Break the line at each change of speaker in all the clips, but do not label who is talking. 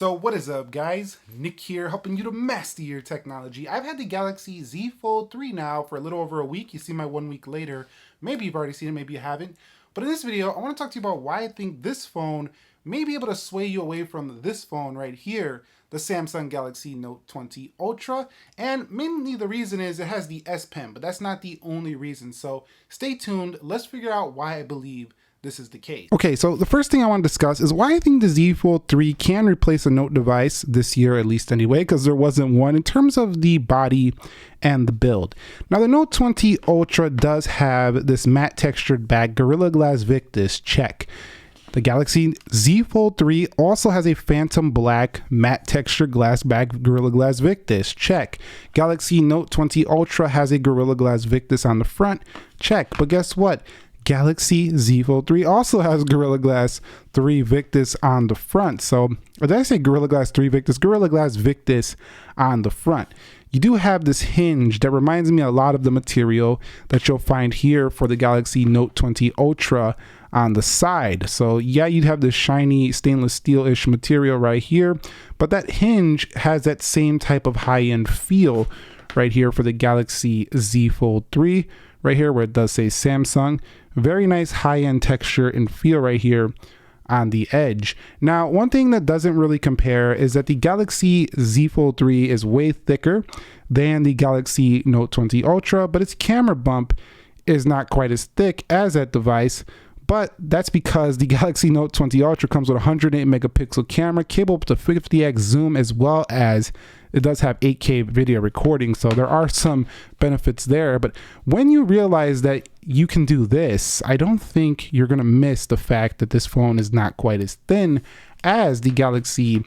So what is up, guys? Nick here, helping you to master your technology. I've had the Galaxy Z Fold 3 now for a little over a week. You see my 1 week later. Maybe you've already seen it, maybe you haven't. But in this video, I want to talk to you about why I think this phone may be able to sway you away from this phone right here, the Samsung Galaxy Note 20 Ultra. And mainly the reason is it has the S Pen, but that's not the only reason. So stay tuned. Let's figure out why I believe this is the case. Okay, so the first thing I want to discuss is why I think the Z Fold 3 can replace a Note device this year, at least anyway, because there wasn't one in terms of the body and the build. Now, the Note 20 Ultra does have this matte textured back, Gorilla Glass Victus, check. The Galaxy Z Fold 3 also has a phantom black matte textured glass back, Gorilla Glass Victus, check. Galaxy Note 20 Ultra has a Gorilla Glass Victus on the front, check. But guess what? Galaxy Z Fold 3 also has Gorilla Glass 3 Victus on the front. So, or did I say Gorilla Glass 3 Victus? Gorilla Glass Victus on the front. You do have this hinge that reminds me a lot of the material that you'll find here for the Galaxy Note 20 Ultra on the side. So yeah, you'd have this shiny stainless steel-ish material right here, but that hinge has that same type of high-end feel right here for the Galaxy Z Fold 3. Right here where it does say Samsung. Very nice high-end texture and feel right here on the edge. Now, one thing that doesn't really compare is that the Galaxy Z Fold 3 is way thicker than the Galaxy Note 20 Ultra, but its camera bump is not quite as thick as that device. But that's because the Galaxy Note 20 Ultra comes with a 108 megapixel camera, capable up to 50x zoom, as well as it does have 8K video recording, so there are some benefits there. But when you realize that you can do this, I don't think you're gonna miss the fact that this phone is not quite as thin as the Galaxy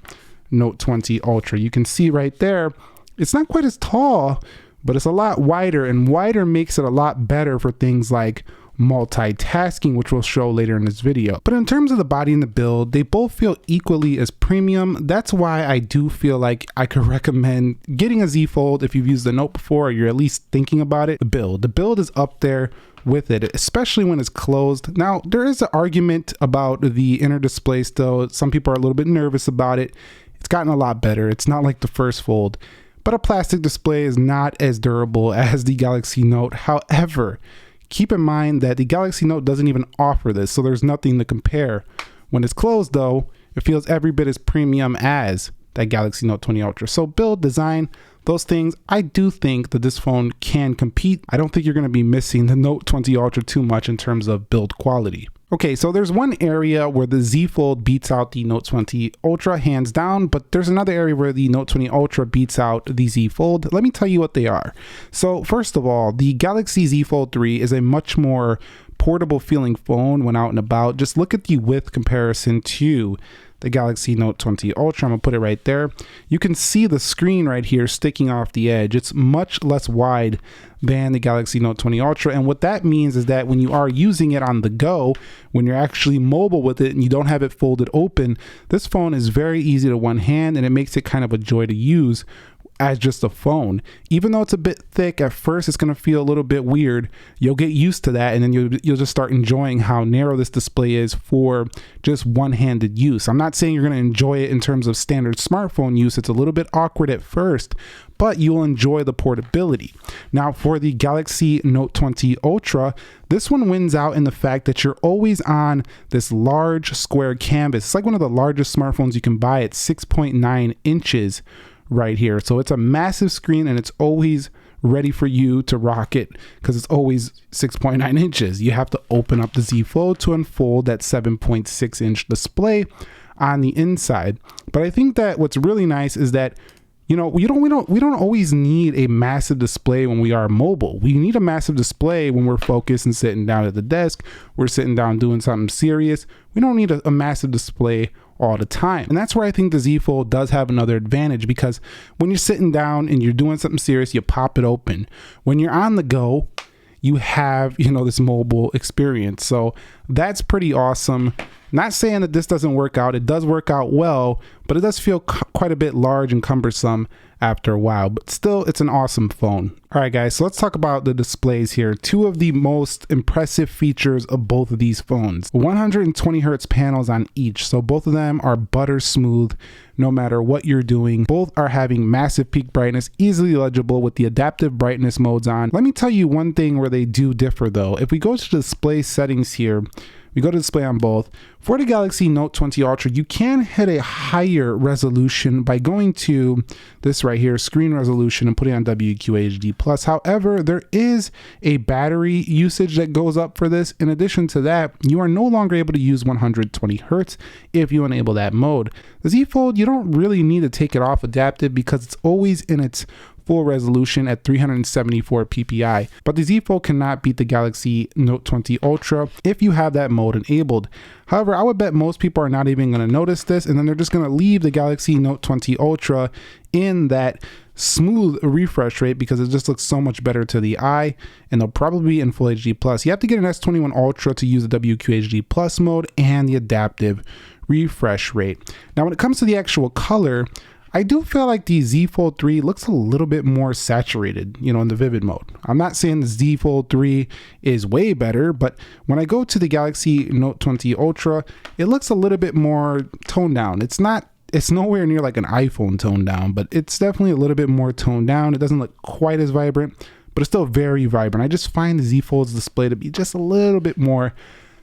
Note 20 Ultra. You can see right there, it's not quite as tall, but it's a lot wider, and wider makes it a lot better for things like multitasking, which we'll show later in this video. But in terms of the body and the build, they both feel equally as premium. That's why I do feel like I could recommend getting a Z Fold if you've used the Note before, or you're at least thinking about it. The build is up there with it, especially when it's closed. Now, there is an argument about the inner display still. Some people are a little bit nervous about it. It's gotten a lot better. It's not like the first Fold, but a plastic display is not as durable as the Galaxy Note. However, keep in mind that the Galaxy Note doesn't even offer this, so there's nothing to compare. When it's closed though, it feels every bit as premium as that Galaxy Note 20 Ultra. So build, design, those things, I do think that this phone can compete. I don't think you're gonna be missing the Note 20 Ultra too much in terms of build quality. Okay, so there's one area where the Z Fold beats out the Note 20 Ultra hands down, but there's another area where the Note 20 Ultra beats out the Z Fold. Let me tell you what they are. So first of all, the Galaxy Z Fold 3 is a much more portable feeling phone when out and about. Just look at the width comparison to the Galaxy Note 20 Ultra. I'm gonna put it right there. You can see the screen right here sticking off the edge. It's much less wide than the Galaxy Note 20 Ultra. And what that means is that when you are using it on the go, when you're actually mobile with it and you don't have it folded open, this phone is very easy to one hand, and it makes it kind of a joy to use as just a phone. Even though it's a bit thick at first, it's going to feel a little bit weird. You'll get used to that, and then you'll just start enjoying how narrow this display is for just one-handed use. I'm not saying you're going to enjoy it in terms of standard smartphone use. It's a little bit awkward at first, but you'll enjoy the portability. Now, for the Galaxy Note 20 Ultra, this one wins out in the fact that you're always on this large square canvas. It's like one of the largest smartphones you can buy at 6.9 inches right here. So it's a massive screen, and it's always ready for you to rock it because it's always 6.9 inches. You have to open up the Z Fold to unfold that 7.6 inch display on the inside. But I think that what's really nice is that, you know, we don't always need a massive display when we are mobile. We need a massive display when we're focused and sitting down at the desk. We're sitting down doing something serious. We don't need a massive display all the time. And that's where I think the Z Fold does have another advantage, because when you're sitting down and you're doing something serious, you pop it open. When you're on the go, you have, you know, this mobile experience. So that's pretty awesome. Not saying that this doesn't work out. It does work out well, but it does feel quite a bit large and cumbersome after a while, but still it's an awesome phone. All right guys, so let's talk about the displays here. Two of the most impressive features of both of these phones. 120 hertz panels on each, so both of them are butter smooth no matter what you're doing. Both are having massive peak brightness, easily legible with the adaptive brightness modes on. Let me tell you one thing where they do differ though. If we go to display settings here, we go to display on both. For the Galaxy Note 20 Ultra, you can hit a higher resolution by going to this right here, screen resolution, and putting on WQHD+. However, there is a battery usage that goes up for this. In addition to that, you are no longer able to use 120 hertz if you enable that mode. The Z Fold, you don't really need to take it off adaptive because it's always in its full resolution at 374 ppi, but the Z Fold cannot beat the Galaxy Note 20 Ultra if you have that mode enabled. However, I would bet most people are not even going to notice this, and then they're just going to leave the Galaxy Note 20 Ultra in that smooth refresh rate because it just looks so much better to the eye, and they'll probably be in Full HD+. You have to get an S21 Ultra to use the WQHD+ mode and the adaptive refresh rate. Now, when it comes to the actual color, I do feel like the Z Fold 3 looks a little bit more saturated, you know, in the vivid mode. I'm not saying the Z Fold 3 is way better, but when I go to the Galaxy Note 20 Ultra, it looks a little bit more toned down. It's nowhere near like an iPhone toned down, but it's definitely a little bit more toned down. It doesn't look quite as vibrant, but it's still very vibrant. I just find the Z Fold's display to be just a little bit more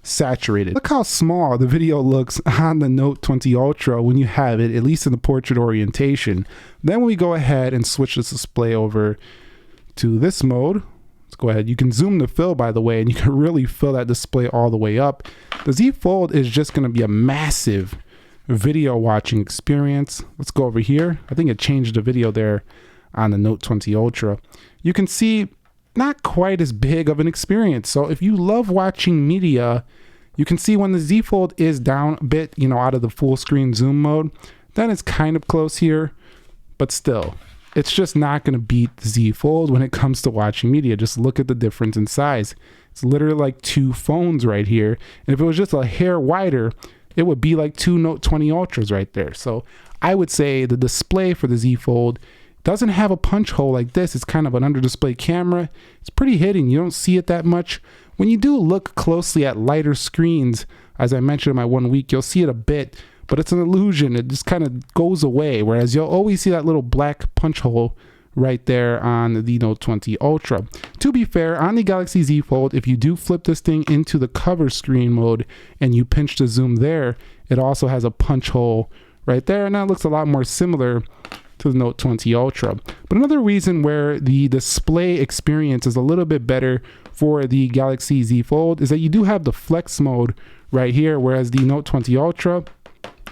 saturated. Look how small the video looks on the Note 20 Ultra when you have it, at least in the portrait orientation. Then when we go ahead and switch this display over to this mode, let's go ahead. You can zoom to fill, by the way, and you can really fill that display all the way up. The Z Fold is just going to be a massive video watching experience. Let's go over here. I think it changed the video there on the Note 20 Ultra. You can see not quite as big of an experience. So if you love watching media, you can see when the Z Fold is down a bit, you know, out of the full screen zoom mode, then it's kind of close here, but still, it's just not going to beat the Z Fold when it comes to watching media. Just look at the difference in size. It's literally like two phones right here. And if it was just a hair wider, it would be like two Note 20 Ultras right there. So I would say the display for the Z Fold doesn't have a punch hole like this. It's kind of an under display camera. It's pretty hidden. You don't see it that much. When you do look closely at lighter screens, as I mentioned in my 1 week, you'll see it a bit, but it's an illusion. It just kind of goes away, whereas you'll always see that little black punch hole right there on the Note 20 Ultra. To be fair, on the Galaxy Z Fold, if you do flip this thing into the cover screen mode and you pinch the zoom there, it also has a punch hole right there, and that looks a lot more similar to the Note 20 Ultra. But another reason where the display experience is a little bit better for the Galaxy Z Fold is that you do have the flex mode right here, whereas the Note 20 Ultra,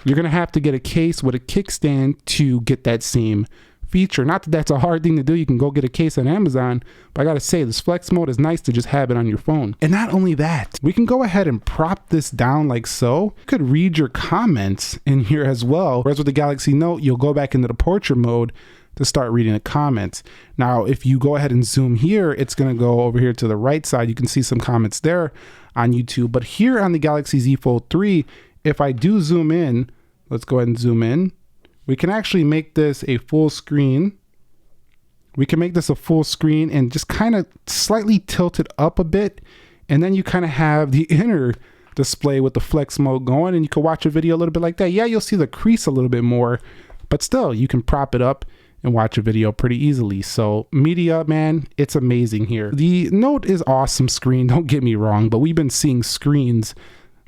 you're going to have to get a case with a kickstand to get that same feature. Not that that's a hard thing to do. You can go get a case on Amazon, but I gotta say, this flex mode is nice to just have it on your phone. And not only that, we can go ahead and prop this down like so. You could read your comments in here as well. Whereas with the Galaxy Note, you'll go back into the portrait mode to start reading the comments. Now, if you go ahead and zoom here, it's gonna go over here to the right side. You can see some comments there on YouTube. But here on the Galaxy Z Fold 3, if I do zoom in, let's go ahead and zoom in. We can actually make this a full screen. We can make this a full screen and just kind of slightly tilt it up a bit. And then you kind of have the inner display with the flex mode going, and you can watch a video a little bit like that. Yeah, you'll see the crease a little bit more, but still you can prop it up and watch a video pretty easily. So media, man, it's amazing here. The Note is awesome screen, don't get me wrong, but we've been seeing screens,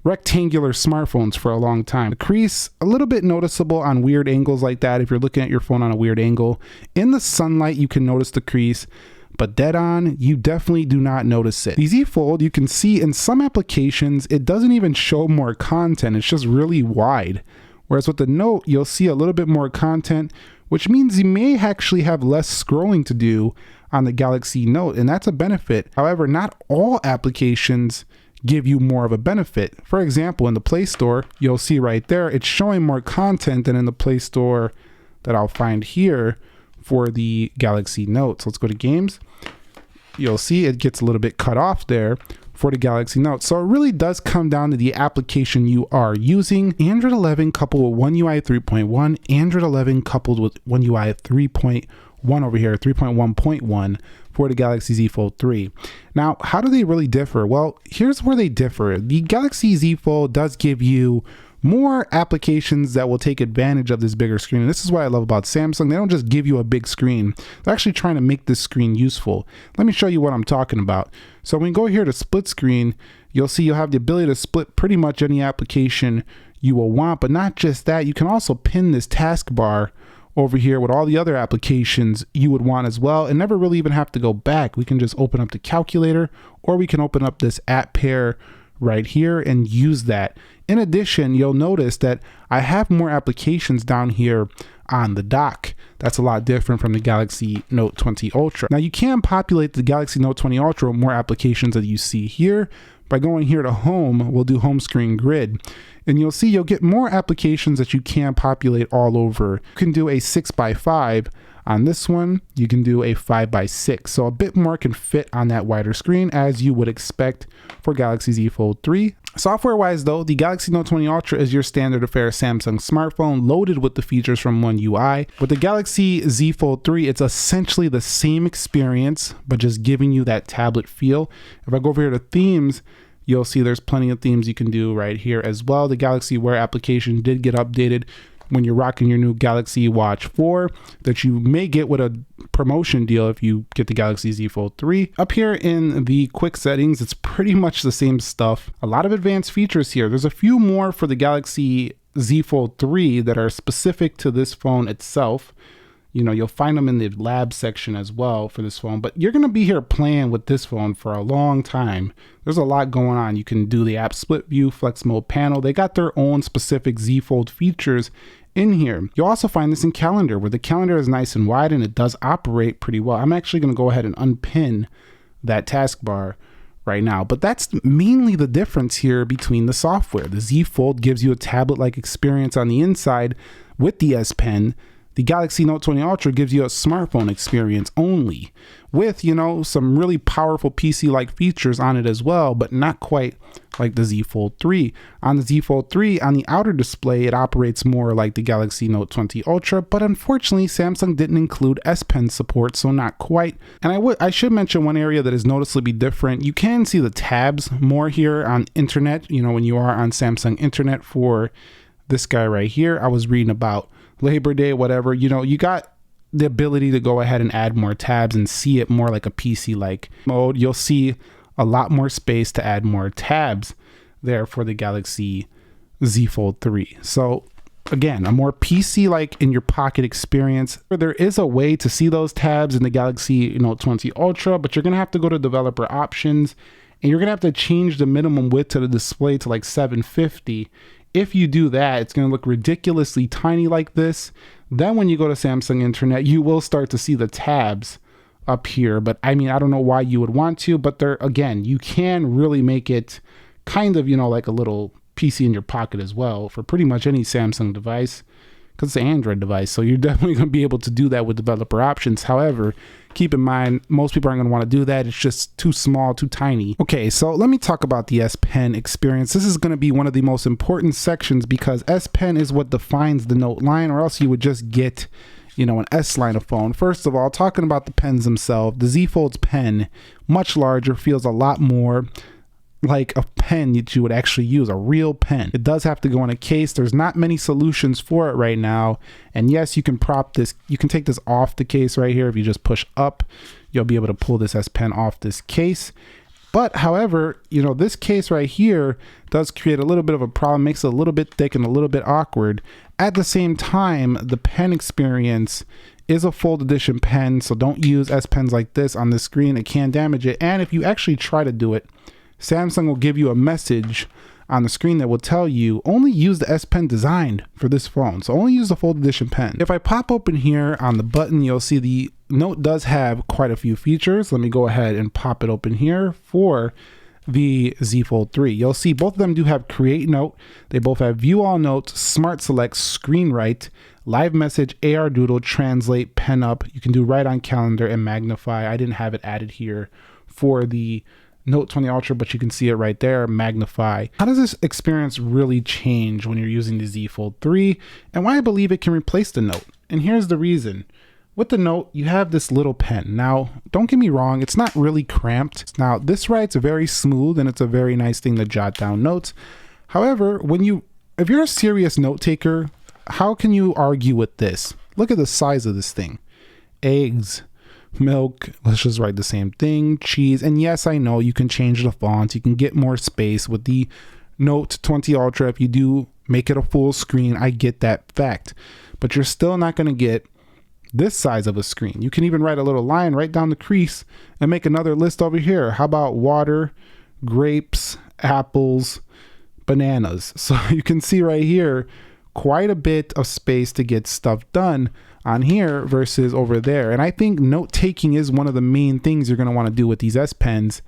rectangular smartphones, for a long time. The crease, a little bit noticeable on weird angles like that if you're looking at your phone on a weird angle. In the sunlight, you can notice the crease, but dead on, you definitely do not notice it. The Z Fold, you can see in some applications, it doesn't even show more content. It's just really wide. Whereas with the Note, you'll see a little bit more content, which means you may actually have less scrolling to do on the Galaxy Note, and that's a benefit. However, not all applications give you more of a benefit. For example, in the Play Store, you'll see right there, it's showing more content than in the Play Store that I'll find here for the Galaxy Note. So let's go to games. You'll see it gets a little bit cut off there. for the Galaxy Note. So it really does come down to the application you are using. Android 11 coupled with One UI 3.1, Android 11 coupled with One UI 3.1 over here, 3.1.1 for the Galaxy Z Fold 3. Now, how do they really differ? Well, here's where they differ. The Galaxy Z Fold does give you more applications that will take advantage of this bigger screen. And this is what I love about Samsung. They don't just give you a big screen. They're actually trying to make this screen useful. Let me show you what I'm talking about. So when we go here to split screen, you'll see you'll have the ability to split pretty much any application you will want, but not just that, you can also pin this taskbar over here with all the other applications you would want as well, and never really even have to go back. We can just open up the calculator, or we can open up this app pair right here and use that. In addition, you'll notice that I have more applications down here on the dock. That's a lot different from the Galaxy Note 20 Ultra. Now you can populate the Galaxy Note 20 Ultra with more applications that you see here. By going here to home, we'll do home screen grid. And you'll see you'll get more applications that you can populate all over. You can do a 6x5 on this one. You can do a 5x6. So a bit more can fit on that wider screen, as you would expect for Galaxy Z Fold 3. Software wise though, the Galaxy Note 20 Ultra is your standard affair Samsung smartphone loaded with the features from One UI. With the Galaxy Z Fold 3, it's essentially the same experience, but just giving you that tablet feel. If I go over here to themes, you'll see there's plenty of themes you can do right here as well. The Galaxy Wear application did get updated when you're rocking your new Galaxy Watch 4 that you may get with a promotion deal if you get the Galaxy Z Fold 3. Up here in the quick settings, it's pretty much the same stuff. A lot of advanced features here. There's a few more for the Galaxy Z Fold 3 that are specific to this phone itself. You know, you'll find them in the lab section as well for this phone, but you're going to be here playing with this phone for a long time. There's a lot going on. You can do the app split view, flex mode panel. They got their own specific Z Fold features in here. You'll also find this in calendar, where the calendar is nice and wide and it does operate pretty well. I'm actually going to go ahead and unpin that taskbar right now, but that's mainly the difference here between the software. The Z Fold gives you a tablet-like experience on the inside with the S Pen. The Galaxy Note 20 Ultra gives you a smartphone experience only, with, you know, some really powerful PC-like features on it as well, but not quite like the Z Fold 3. On the Z Fold 3, on the outer display, it operates more like the Galaxy Note 20 Ultra, but unfortunately, Samsung didn't include S Pen support, so not quite. And I should mention one area that is noticeably different. You can see the tabs more here on internet, you know, when you are on Samsung internet for this guy right here. I was reading about Labor Day, whatever, you know, you got the ability to go ahead and add more tabs and see it more like a PC-like mode. You'll see a lot more space to add more tabs there for the Galaxy Z Fold 3. So again, a more PC-like in your pocket experience. There is a way to see those tabs in the Galaxy Note 20 Ultra, but you're gonna have to go to developer options and you're gonna have to change the minimum width of the display to like 750. If you do that, it's going to look ridiculously tiny like this. Then when you go to Samsung Internet, you will start to see the tabs up here. But I mean, I don't know why you would want to, but there, again, you can really make it kind of, you know, like a little PC in your pocket as well for pretty much any Samsung device, because it's an Android device. So you're definitely going to be able to do that with developer options. However, keep in mind, most people aren't going to want to do that. It's just too small, too tiny. Okay, so let me talk about the S Pen experience. This is going to be one of the most important sections because S Pen is what defines the Note line, or else you would just get, you know, an S line of phone. First of all, talking about the pens themselves, the Z Fold's pen, much larger, feels a lot more like a pen that you would actually use, a real pen. It does have to go in a case. There's not many solutions for it right now. And yes, you can prop this, you can take this off the case right here. If you just push up, you'll be able to pull this S Pen off this case. But however, you know, this case right here does create a little bit of a problem, makes it a little bit thick and a little bit awkward. At the same time, the pen experience is a fold edition pen, so don't use S Pens like this on the screen. It can damage it. And if you actually try to do it, Samsung will give you a message on the screen that will tell you only use the S Pen designed for this phone. So only use the fold edition pen. If I pop open here on the button, you'll see the Note does have quite a few features. Let me go ahead and pop it open here for the Z Fold 3. You'll see both of them do have Create Note. They both have View All Notes, Smart Select, Screen Write, Live Message, AR Doodle, Translate, Pen Up. You can do Write on Calendar and Magnify. I didn't have it added here for the Note 20 Ultra, but you can see it right there, magnify. How does this experience really change when you're using the Z Fold 3, and why I believe it can replace the Note? And here's the reason. With the Note, you have this little pen. Now, don't get me wrong, it's not really cramped. Now, this writes very smooth, and it's a very nice thing to jot down notes. However, if you're a serious note taker, how can you argue with this? Look at the size of this thing. Eggs, milk, let's just write the same thing, cheese. And yes, I know you can change the fonts, you can get more space with the Note 20 Ultra. If you do make it a full screen, I get that fact, but you're still not going to get this size of a screen. You can even write a little line right down the crease and make another list over here. How about water, grapes, apples, bananas? So you can see right here quite a bit of space to get stuff done on here versus over there. And I think note taking is one of the main things you're going to want to do with these S Pens.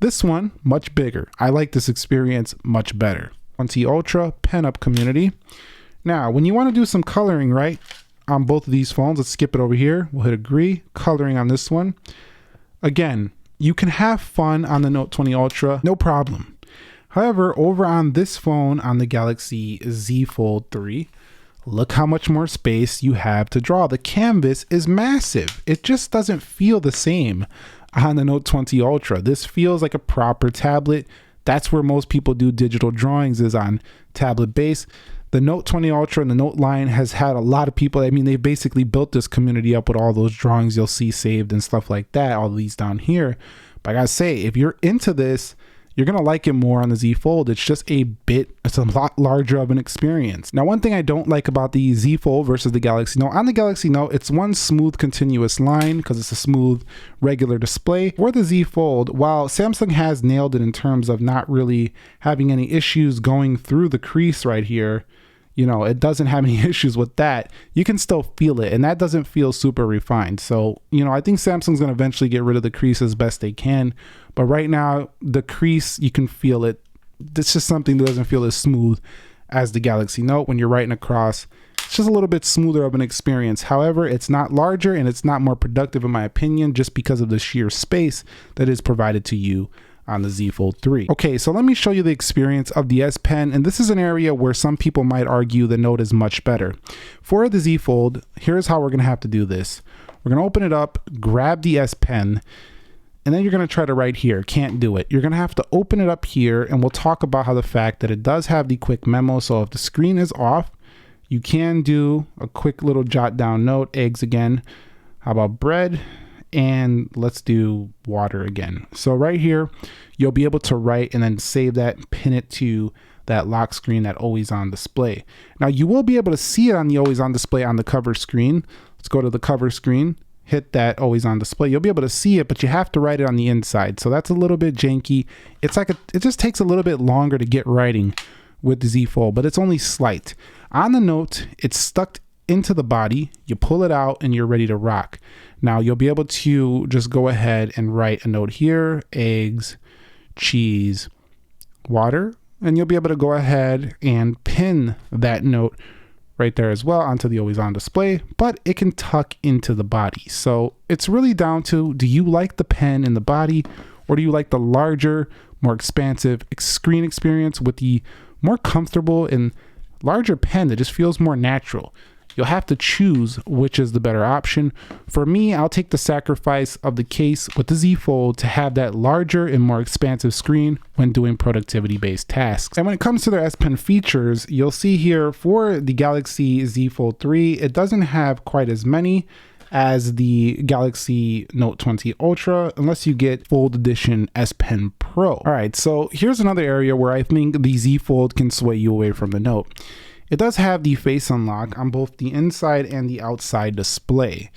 This one, much bigger. I like this experience much better. 20 Ultra Pen Up community. Now, when you want to do some coloring, right, on both of these phones, let's skip it over here. We'll hit agree. Coloring on this one. Again, you can have fun on the Note 20 Ultra, no problem. However, over on this phone, on the Galaxy Z Fold 3, look how much more space you have to draw. The canvas is massive. It just doesn't feel the same on the Note 20 Ultra. This feels like a proper tablet. That's where most people do digital drawings, is on tablet base. The Note 20 Ultra and the Note line has had a lot of people. I mean, they basically built this community up with all those drawings you'll see saved and stuff like that, all these down here. But I gotta say, if you're into this, you're gonna like it more on the Z Fold. It's a lot larger of an experience. Now, one thing I don't like about the Z Fold versus the Galaxy Note, on the Galaxy Note, it's one smooth continuous line because it's a smooth regular display. For the Z Fold, while Samsung has nailed it in terms of not really having any issues going through the crease right here, you know, it doesn't have any issues with that. You can still feel it, and that doesn't feel super refined. So, you know, I think Samsung's gonna eventually get rid of the crease as best they can. But right now, the crease, you can feel it. It's just something that doesn't feel as smooth as the Galaxy Note when you're writing across. It's just a little bit smoother of an experience. However, it's not larger and it's not more productive in my opinion, just because of the sheer space that is provided to you on the Z Fold 3. Okay, so let me show you the experience of the S Pen, and this is an area where some people might argue the Note is much better. For the Z Fold, here's how we're gonna have to do this. We're gonna open it up, grab the S Pen, and then you're gonna try to write here. Can't do it. You're gonna have to open it up here, and we'll talk about how the fact that it does have the quick memo, so if the screen is off, you can do a quick little jot down note. Eggs again. How about bread? And let's do water again. So right here, you'll be able to write and then save that, pin it to that lock screen, that always on display. Now you will be able to see it on the always on display on the cover screen. Let's go to the cover screen, hit that always on display. You'll be able to see it, but you have to write it on the inside. So that's a little bit janky. It's like it just takes a little bit longer to get writing with the Z Fold, but it's only slight. On the Note, it's stuck into the body. You pull it out and you're ready to rock. Now you'll be able to just go ahead and write a note here, eggs, cheese, water, and you'll be able to go ahead and pin that note right there as well onto the always on display, but it can tuck into the body. So it's really down to, do you like the pen in the body, or do you like the larger, more expansive screen experience with the more comfortable and larger pen that just feels more natural? You'll have to choose which is the better option. For me, I'll take the sacrifice of the case with the Z Fold to have that larger and more expansive screen when doing productivity-based tasks. And when it comes to their S Pen features, you'll see here for the Galaxy Z Fold 3, it doesn't have quite as many as the Galaxy Note 20 Ultra, unless you get Fold Edition S Pen Pro. All right, so here's another area where I think the Z Fold can sway you away from the Note. It does have the face unlock on both the inside and the outside display.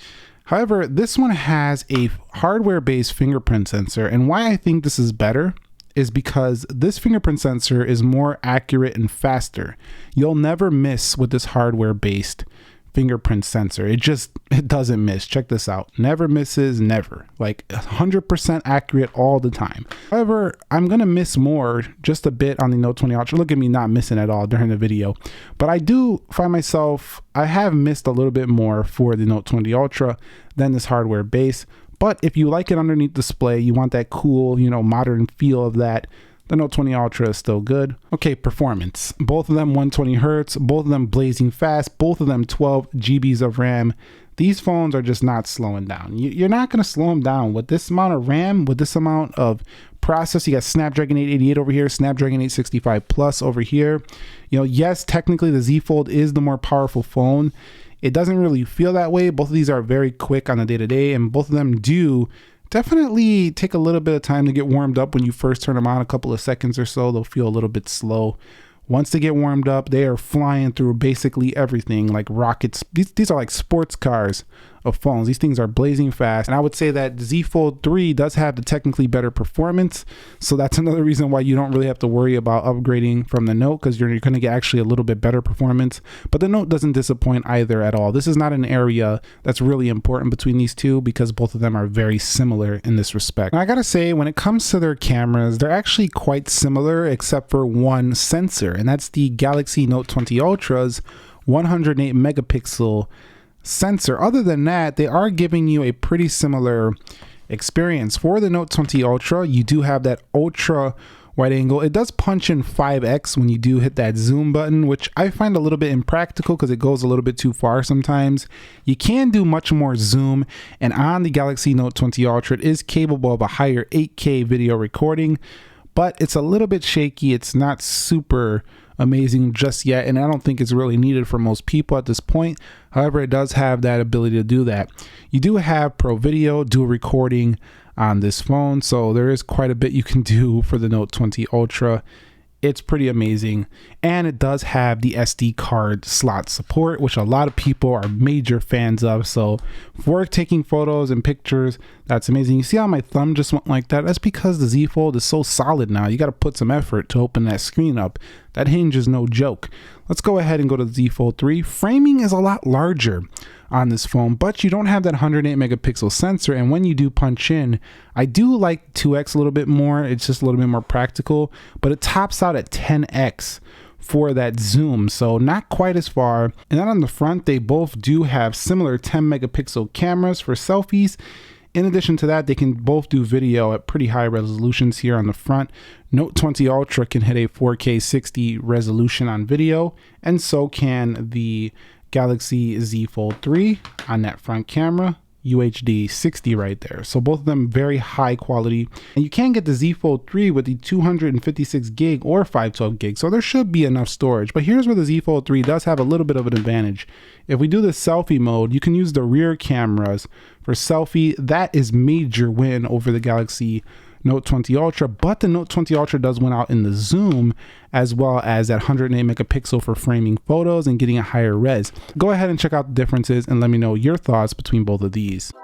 However, this one has a hardware-based fingerprint sensor, and why I think this is better is because this fingerprint sensor is more accurate and faster. You'll never miss with this hardware-based fingerprint sensor. It doesn't miss. Check this out. Never misses, never. Like 100% accurate all the time. However, I'm gonna miss more just a bit on the Note 20 Ultra. Look at me not missing at all during the video. But I do find myself, I have missed a little bit more for the Note 20 Ultra than this hardware base. But if you like it underneath display, you want that cool, modern feel of that, the Note 20 Ultra is still good. Okay, performance. Both of them 120 Hertz, both of them blazing fast, both of them 12 GBs of RAM. These phones are just not slowing down. You're not going to slow them down. With this amount of RAM, with this amount of process, you got Snapdragon 888 over here, Snapdragon 865 Plus over here. Yes, technically the Z Fold is the more powerful phone. It doesn't really feel that way. Both of these are very quick on the day-to-day, and both of them do definitely take a little bit of time to get warmed up. When you first turn them on, a couple of seconds or so, they'll feel a little bit slow. Once they get warmed up, they are flying through basically everything like rockets. These are like sports cars of phones. These things are blazing fast. And I would say that the Z Fold 3 does have the technically better performance. So that's another reason why you don't really have to worry about upgrading from the Note, because you're going to get actually a little bit better performance. But the Note doesn't disappoint either at all. This is not an area that's really important between these two, because both of them are very similar in this respect. Now, I gotta say, when it comes to their cameras, they're actually quite similar except for one sensor, and that's the Galaxy Note 20 Ultra's 108 megapixel sensor. Other than that, they are giving you a pretty similar experience. For the Note 20 Ultra, you do have that ultra wide angle. It does punch in 5x when you do hit that zoom button, which I find a little bit impractical because it goes a little bit too far sometimes. You can do much more zoom, and on the Galaxy Note 20 Ultra, it is capable of a higher 8K video recording, but it's a little bit shaky. It's not super amazing just yet, and I don't think it's really needed for most people at this point. However, it does have that ability to do that. You do have Pro Video, dual recording on this phone, so there is quite a bit you can do for the Note 20 Ultra. It's pretty amazing, and it does have the SD card slot support, which a lot of people are major fans of. So for taking photos and pictures, that's amazing. You see how my thumb just went like that? That's because the Z Fold is so solid now. You got to put some effort to open that screen up. That hinge is no joke. Let's go ahead and go to the Z Fold 3. Framing is a lot larger on this phone, but you don't have that 108 megapixel sensor, and when you do punch in, I do like 2x a little bit more. It's just a little bit more practical, but it tops out at 10x for that zoom, so not quite as far. And then on the front, they both do have similar 10 megapixel cameras for selfies. In addition to that, they can both do video at pretty high resolutions here on the front. Note 20 Ultra can hit a 4K 60 resolution on video, and so can the Galaxy Z Fold 3 on that front camera. UHD 60 right there. So both of them very high quality, and you can get the Z Fold 3 with the 256 gig or 512 gig, so there should be enough storage. But here's where the Z Fold 3 does have a little bit of an advantage. If we do the selfie mode, you can use the rear cameras for selfie. That is major win over the Galaxy Note 20 Ultra, but the Note 20 Ultra does win out in the zoom, as well as that 108 megapixel for framing photos and getting a higher res. Go ahead and check out the differences and let me know your thoughts between both of these.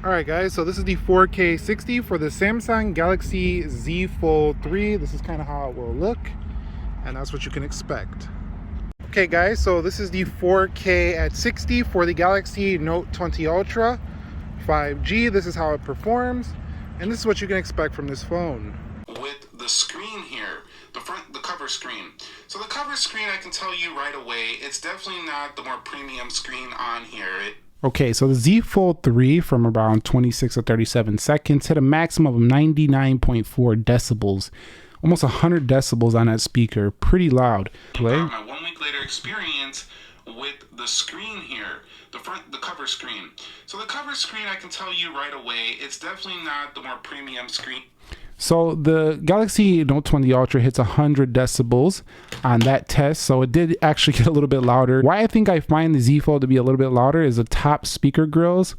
Alright guys, so this is the 4K 60 for the Samsung Galaxy Z Fold 3. This is kind of how it will look, and that's what you can expect. Okay guys, so this is the 4K at 60 for the Galaxy Note 20 Ultra 5G. This is how it performs, and this is what you can expect from this phone. With the screen here, the cover screen. So the cover screen, I can tell you right away, it's definitely not the more premium screen on here. Okay, so the Z Fold 3 from around 26 or 37 seconds hit a maximum of 99.4 decibels. Almost 100 decibels on that speaker. Pretty loud. Play. My 1 week later experience with the screen here, the cover screen. So the cover screen, I can tell you right away, it's definitely not the more premium screen. So the Galaxy Note 20 Ultra hits 100 decibels on that test, so it did actually get a little bit louder. Why I think I find the Z Fold to be a little bit louder is the top speaker grills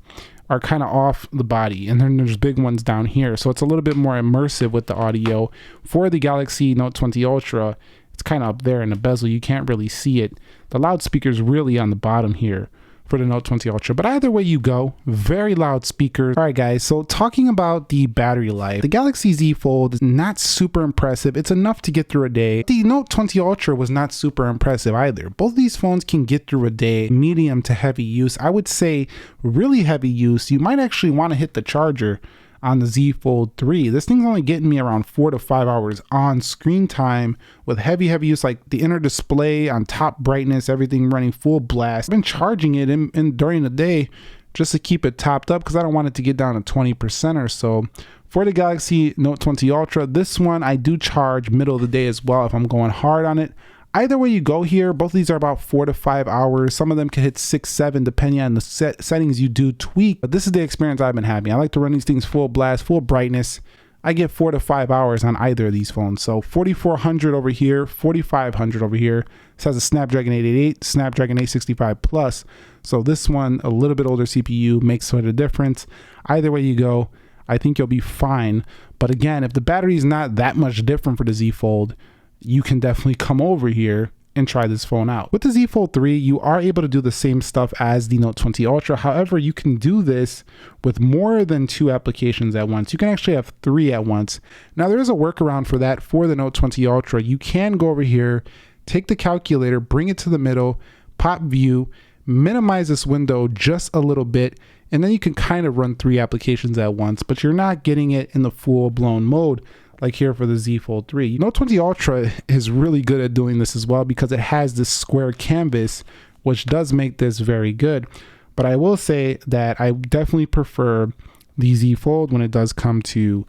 are kind of off the body, and then there's big ones down here, so it's a little bit more immersive with the audio. For the Galaxy Note 20 Ultra, it's kind of up there in the bezel, you can't really see it. The loudspeaker's really on the bottom here for the Note 20 Ultra, but either way you go, very loud speakers. All right guys, so talking about the battery life, the Galaxy Z Fold is not super impressive. It's enough to get through a day. The Note 20 Ultra was not super impressive either. Both of these phones can get through a day, medium to heavy use. I would say really heavy use, you might actually want to hit the charger on the Z Fold 3. This thing's only getting me around 4 to 5 hours on screen time with heavy use, like the inner display on top brightness, everything running full blast. I've been charging it in during the day just to keep it topped up because I don't want it to get down to 20% or so. For the Galaxy Note 20 Ultra, this one I do charge middle of the day as well if I'm going hard on it. Either way you go here, both of these are about 4 to 5 hours. Some of them can hit 6, 7 depending on the settings you do tweak. But this is the experience I've been having. I like to run these things full blast, full brightness. I get 4 to 5 hours on either of these phones. So 4400 over here, 4500 over here. This has a Snapdragon 888, Snapdragon 865 Plus. So this one, a little bit older CPU, makes sort of difference. Either way you go, I think you'll be fine. But again, if the battery is not that much different for the Z Fold, you can definitely come over here and try this phone out. With the Z Fold 3, you are able to do the same stuff as the Note 20 Ultra. However, you can do this with more than 2 applications at once. You can actually have 3 at once. Now, there is a workaround for that for the Note 20 Ultra. You can go over here, take the calculator, bring it to the middle, pop view, minimize this window just a little bit, and then you can kind of run 3 applications at once, but you're not getting it in the full-blown mode like here for the Z Fold 3. Note 20 Ultra is really good at doing this as well because it has this square canvas, which does make this very good. But I will say that I definitely prefer the Z Fold when it does come to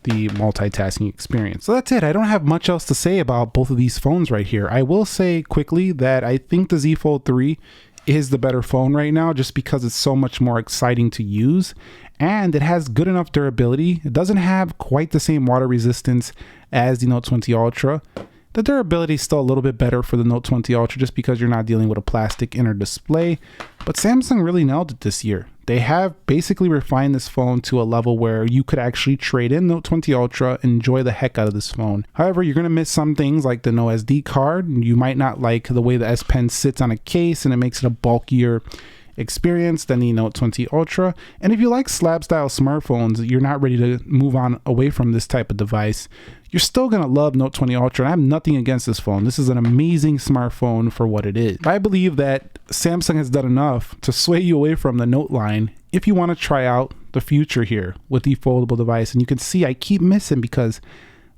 the multitasking experience. So that's it. I don't have much else to say about both of these phones right here. I will say quickly that I think the Z Fold 3 is the better phone right now just because it's so much more exciting to use and it has good enough durability. It doesn't have quite the same water resistance as the Note 20 Ultra. The durability is still a little bit better for the Note 20 Ultra just because you're not dealing with a plastic inner display, but Samsung really nailed it this year. They have basically refined this phone to a level where you could actually trade in Note 20 Ultra and enjoy the heck out of this phone. However, you're going to miss some things like the no SD card. You might not like the way the S Pen sits on a case and it makes it a bulkier experience than the Note 20 Ultra. And if you like slab style smartphones, you're not ready to move on away from this type of device, you're still going to love Note 20 Ultra. And I have nothing against this phone. This is an amazing smartphone for what it is. I believe that Samsung has done enough to sway you away from the Note line if you want to try out the future here with the foldable device. And you can see I keep missing because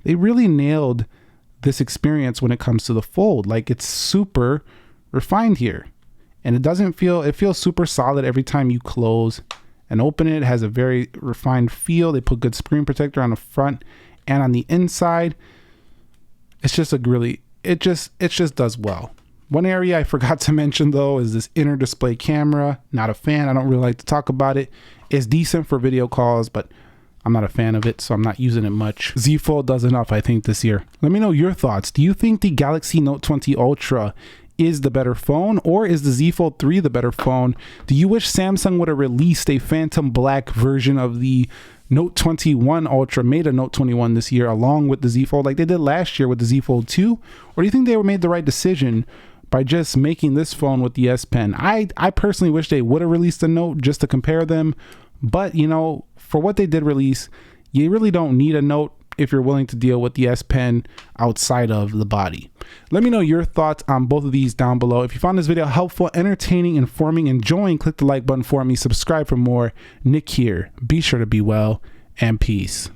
they really nailed this experience when it comes to the fold. Like, it's super refined here. And it doesn't feel, it feels super solid every time you close and open it. It has a very refined feel. They put good screen protector on the front and on the inside. It's just a really, it just does well. One area I forgot to mention though is this inner display camera. Not a fan. I don't really like to talk about it. It's decent for video calls, but I'm not a fan of it, so I'm not using it much. Z Fold does enough, I think, this year. Let me know your thoughts. Do you think the Galaxy Note 20 Ultra is the better phone, or is the Z Fold 3 the better phone? Do you wish Samsung would have released a phantom black version of the Note 21 Ultra, made a Note 21 this year along with the Z Fold like they did last year with the Z Fold 2? Or do you think they made the right decision by just making this phone with the S Pen? I personally wish they would have released a Note just to compare them, but you know, for what they did release, you really don't need a Note if you're willing to deal with the S Pen outside of the body. Let me know your thoughts on both of these down below. If you found this video helpful, entertaining, informing, enjoying, click the like button for me. Subscribe for more. Nick here. Be sure to be well, and peace.